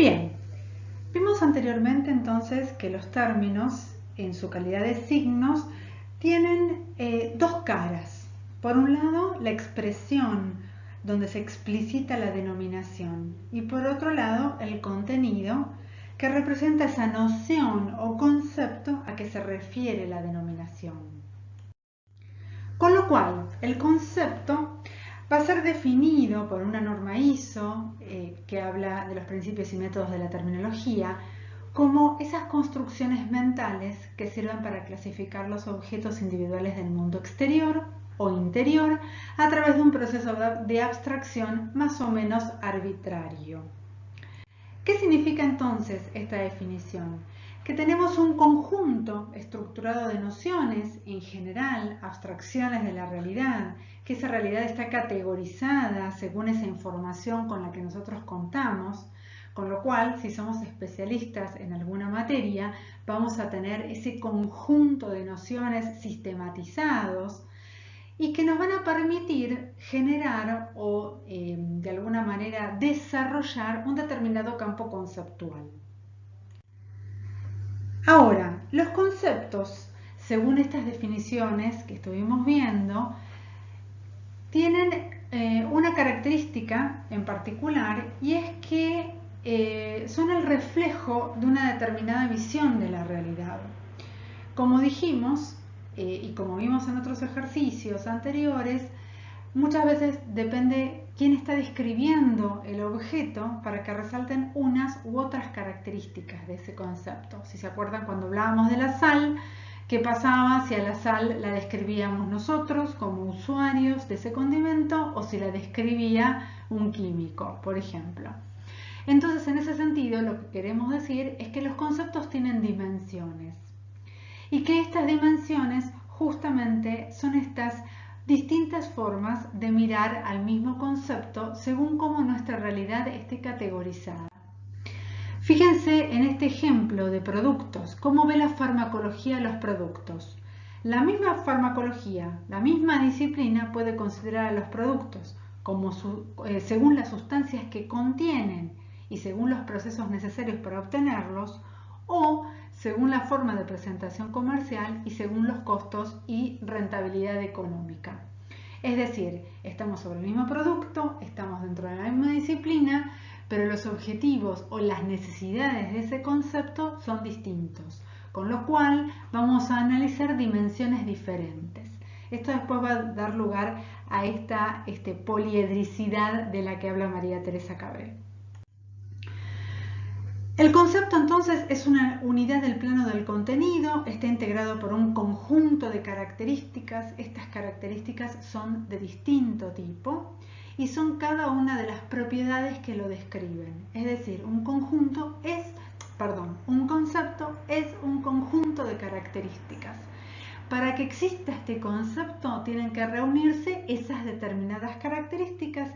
Bien, vimos anteriormente entonces que los términos, en su calidad de signos, tienen dos caras. Por un lado, la expresión, donde se explicita la denominación, y por otro lado, el contenido, que representa esa noción o concepto a que se refiere la denominación. Con lo cual, el concepto va a ser definido por una norma ISO que habla de los principios y métodos de la terminología como esas construcciones mentales que sirven para clasificar los objetos individuales del mundo exterior o interior a través de un proceso de abstracción más o menos arbitrario. ¿Qué significa entonces esta definición? Que tenemos un conjunto estructurado de nociones, en general abstracciones de la realidad, que esa realidad está categorizada según esa información con la que nosotros contamos, con lo cual, si somos especialistas en alguna materia, vamos a tener ese conjunto de nociones sistematizados y que nos van a permitir generar o de alguna manera desarrollar un determinado campo conceptual. Ahora, los conceptos, según estas definiciones que estuvimos viendo, tienen una característica en particular y es que son el reflejo de una determinada visión de la realidad. Como dijimos, y como vimos en otros ejercicios anteriores, muchas veces depende quién está describiendo el objeto para que resalten unas u otras características de ese concepto. Si se acuerdan cuando hablábamos de la sal, ¿qué pasaba si a la sal la describíamos nosotros como usuarios de ese condimento o si la describía un químico, por ejemplo? Entonces, en ese sentido, lo que queremos decir es que los conceptos tienen dimensiones y que estas dimensiones justamente son estas distintas formas de mirar al mismo concepto según cómo nuestra realidad esté categorizada. Fíjense en este ejemplo de productos, cómo ve la farmacología los productos. La misma farmacología, la misma disciplina puede considerar a los productos como según las sustancias que contienen y según los procesos necesarios para obtenerlos, o según la forma de presentación comercial y según los costos y rentabilidad económica. Es decir, estamos sobre el mismo producto, estamos dentro de la misma disciplina, pero los objetivos o las necesidades de ese concepto son distintos, con lo cual vamos a analizar dimensiones diferentes. Esto después va a dar lugar a esta poliedricidad de la que habla María Teresa Cabré. El concepto entonces es una unidad del plano del contenido, está integrado por un conjunto de características. Estas características son de distinto tipo y son cada una de las propiedades que lo describen. Es decir, un concepto es un conjunto de características. Para que exista este concepto tienen que reunirse esas determinadas características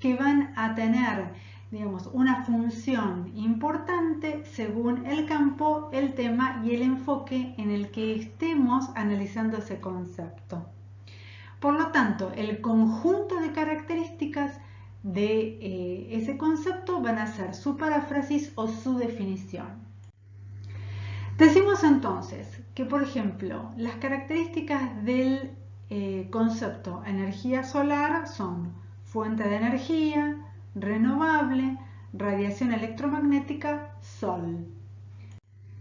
que van a tener, digamos, una función importante según el campo, el tema y el enfoque en el que estemos analizando ese concepto. Por lo tanto, el conjunto de características de ese concepto van a ser su paráfrasis o su definición. Decimos entonces que, por ejemplo, las características del concepto energía solar son fuente de energía, renovable, radiación electromagnética, sol.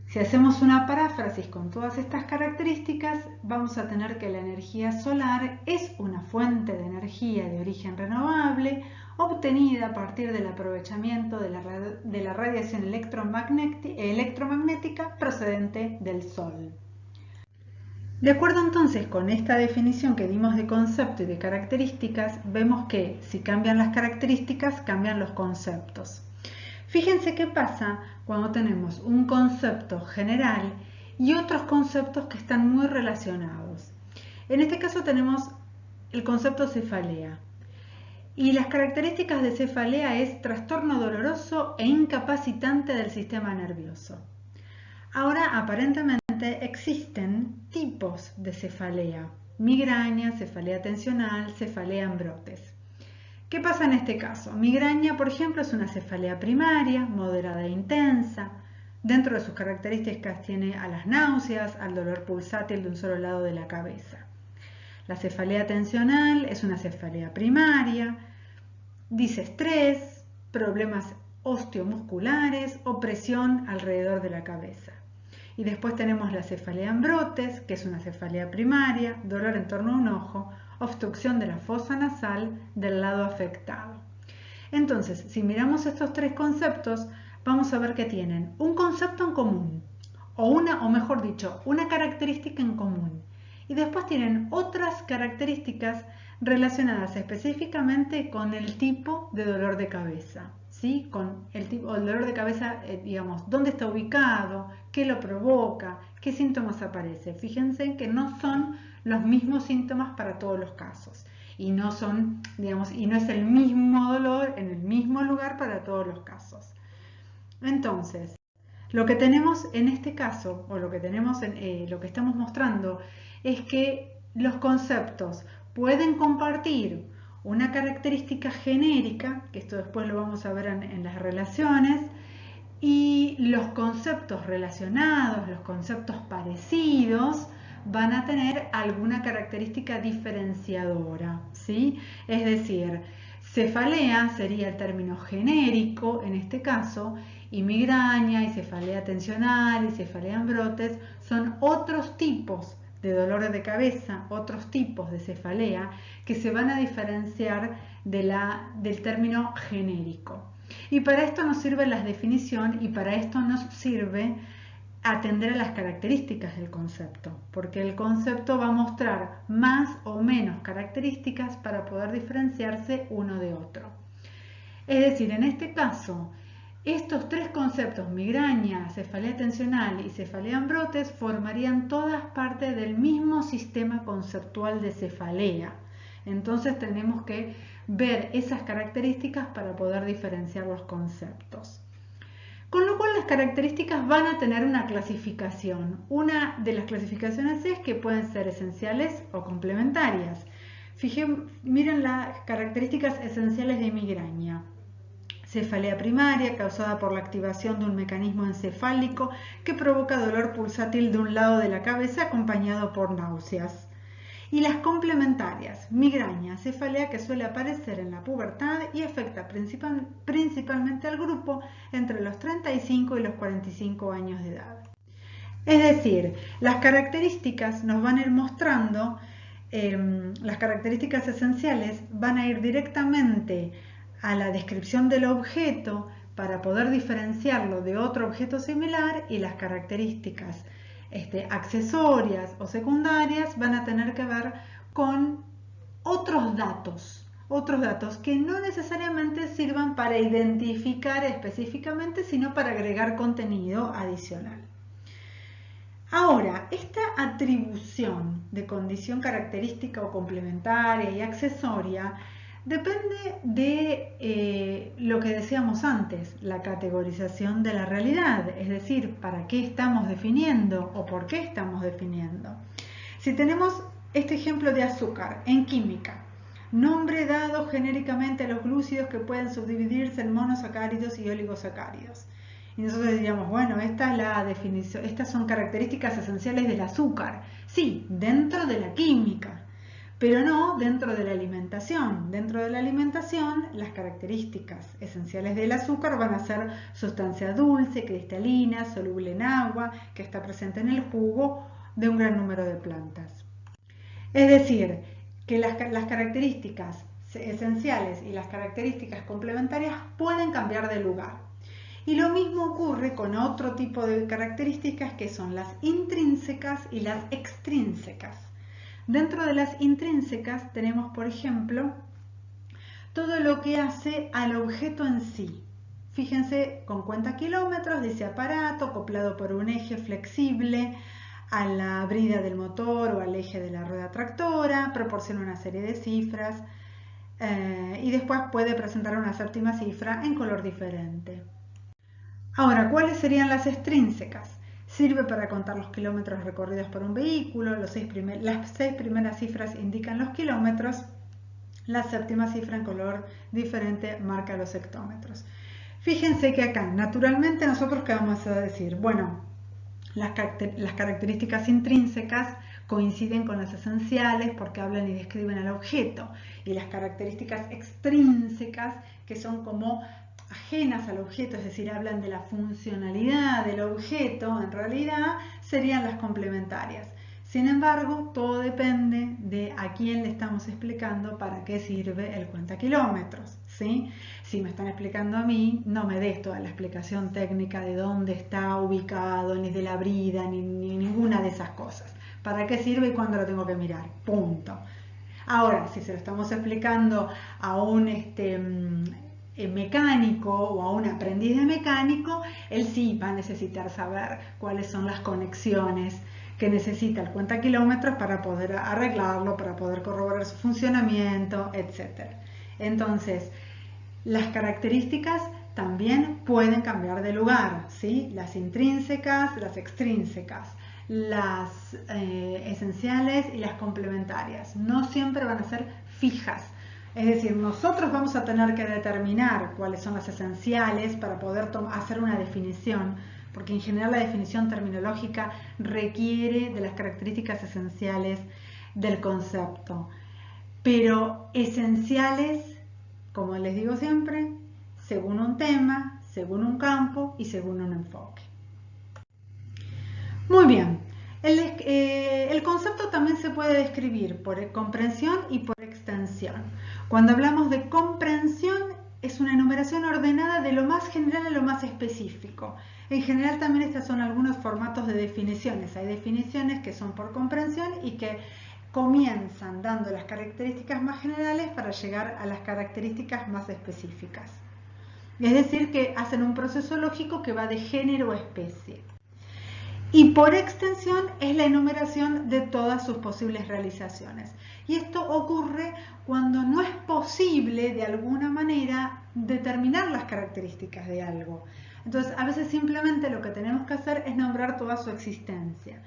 Si hacemos una paráfrasis con todas estas características, vamos a tener que la energía solar es una fuente de energía de origen renovable obtenida a partir del aprovechamiento de la radiación electromagnética procedente del Sol. De acuerdo entonces con esta definición que dimos de concepto y de características, vemos que si cambian las características, cambian los conceptos. Fíjense qué pasa cuando tenemos un concepto general y otros conceptos que están muy relacionados. En este caso tenemos el concepto cefalea. Y las características de cefalea es trastorno doloroso e incapacitante del sistema nervioso. Ahora, aparentemente existen tipos de cefalea: migraña, cefalea tensional, cefalea en brotes. ¿Qué pasa en este caso? Migraña, por ejemplo, es una cefalea primaria, moderada e intensa. Dentro de sus características tiene a las náuseas, al dolor pulsátil de un solo lado de la cabeza. La cefalea tensional es una cefalea primaria, dice estrés, problemas osteomusculares o presión alrededor de la cabeza. Y después tenemos la cefalea en brotes, que es una cefalea primaria, dolor en torno a un ojo, obstrucción de la fosa nasal del lado afectado. Entonces, si miramos estos tres conceptos, vamos a ver que tienen un concepto en común, o mejor dicho, una característica en común. Y después tienen otras características relacionadas específicamente con el tipo de dolor de cabeza. ¿Sí? Con el dolor de cabeza, digamos, dónde está ubicado, qué lo provoca, qué síntomas aparece. Fíjense que no son los mismos síntomas para todos los casos y no son, digamos, y no es el mismo dolor en el mismo lugar para todos los casos. Entonces, lo que tenemos en este caso, o lo que tenemos lo que estamos mostrando, es que los conceptos pueden compartir una característica genérica, que esto después lo vamos a ver en las relaciones, y los conceptos relacionados, los conceptos parecidos, van a tener alguna característica diferenciadora, ¿sí? Es decir, cefalea sería el término genérico en este caso, y migraña, y cefalea tensional, y cefalea en brotes son otros tipos de dolores de cabeza, otros tipos de cefalea que se van a diferenciar del término genérico. Y para esto nos sirve la definición y para esto nos sirve atender a las características del concepto, porque el concepto va a mostrar más o menos características para poder diferenciarse uno de otro. Es decir, en este caso, estos tres conceptos, migraña, cefalea tensional y cefalea en brotes, formarían todas parte del mismo sistema conceptual de cefalea. Entonces tenemos que ver esas características para poder diferenciar los conceptos. Con lo cual las características van a tener una clasificación. Una de las clasificaciones es que pueden ser esenciales o complementarias. Miren las características esenciales de migraña. Cefalea primaria, causada por la activación de un mecanismo encefálico que provoca dolor pulsátil de un lado de la cabeza acompañado por náuseas. Y las complementarias, migraña, cefalea que suele aparecer en la pubertad y afecta principalmente al grupo entre los 35 y los 45 años de edad. Es decir, las características nos van a ir mostrando, las características esenciales van a ir directamente a la descripción del objeto para poder diferenciarlo de otro objeto similar, y las características accesorias o secundarias van a tener que ver con otros datos que no necesariamente sirvan para identificar específicamente, sino para agregar contenido adicional. Ahora, esta atribución de condición característica o complementaria y accesoria depende de lo que decíamos antes, la categorización de la realidad, es decir, para qué estamos definiendo o por qué estamos definiendo. Si tenemos este ejemplo de azúcar en química, nombre dado genéricamente a los glúcidos que pueden subdividirse en monosacáridos y oligosacáridos. Y nosotros diríamos, bueno, esta es la definición, estas son características esenciales del azúcar. Sí, dentro de la química, pero no dentro de la alimentación. Dentro de la alimentación, las características esenciales del azúcar van a ser sustancia dulce, cristalina, soluble en agua, que está presente en el jugo de un gran número de plantas. Es decir, que las características esenciales y las características complementarias pueden cambiar de lugar. Y lo mismo ocurre con otro tipo de características que son las intrínsecas y las extrínsecas. Dentro de las intrínsecas tenemos, por ejemplo, todo lo que hace al objeto en sí. Fíjense, con cuenta kilómetros, dice aparato, acoplado por un eje flexible a la brida del motor o al eje de la rueda tractora, proporciona una serie de cifras y después puede presentar una séptima cifra en color diferente. Ahora, ¿cuáles serían las extrínsecas? Sirve para contar los kilómetros recorridos por un vehículo, las 6 primeras cifras indican los kilómetros La séptima cifra en color diferente marca los hectómetros. Fíjense que acá, naturalmente, nosotros ¿qué vamos a decir? Bueno, las características intrínsecas coinciden con las esenciales porque hablan y describen al objeto, y las características extrínsecas, que son como ajenas al objeto, es decir, hablan de la funcionalidad del objeto, en realidad serían las complementarias. Sin embargo, todo depende de a quién le estamos explicando para qué sirve el cuentakilómetros, ¿sí? Si me están explicando a mí, no me des toda la explicación técnica de dónde está ubicado, ni de la brida, ni ninguna de esas cosas. ¿Para qué sirve y cuándo lo tengo que mirar? Punto. Ahora, si se lo estamos explicando a un mecánico o a un aprendiz de mecánico, él sí va a necesitar saber cuáles son las conexiones que necesita el cuentakilómetros para poder arreglarlo, para poder corroborar su funcionamiento, etc. Entonces, las características también pueden cambiar de lugar, ¿sí? Las intrínsecas, las extrínsecas, las esenciales y las complementarias. No siempre van a ser fijas. Es decir, nosotros vamos a tener que determinar cuáles son las esenciales para poder hacer una definición, porque en general la definición terminológica requiere de las características esenciales del concepto. Pero esenciales, como les digo siempre, según un tema, según un campo y según un enfoque. Muy bien, el concepto también se puede describir por comprensión y por extensión. Cuando hablamos de comprensión, es una enumeración ordenada de lo más general a lo más específico. En general también estos son algunos formatos de definiciones. Hay definiciones que son por comprensión y que comienzan dando las características más generales para llegar a las características más específicas. Es decir, que hacen un proceso lógico que va de género a especie. Y por extensión es la enumeración de todas sus posibles realizaciones. Y esto ocurre cuando no es posible de alguna manera determinar las características de algo. Entonces, a veces simplemente lo que tenemos que hacer es nombrar toda su existencia.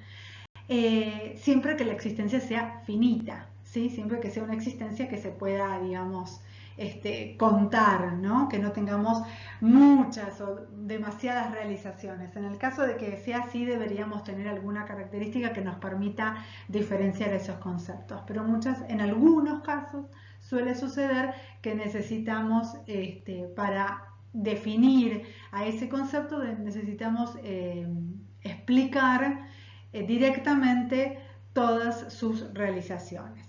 Siempre que la existencia sea finita, ¿sí? Siempre que sea una existencia que se pueda, digamos, contar, ¿no? Que no tengamos muchas o demasiadas realizaciones. En el caso de que sea así, deberíamos tener alguna característica que nos permita diferenciar esos conceptos, pero en algunos casos suele suceder que necesitamos, para definir a ese concepto, necesitamos explicar directamente todas sus realizaciones.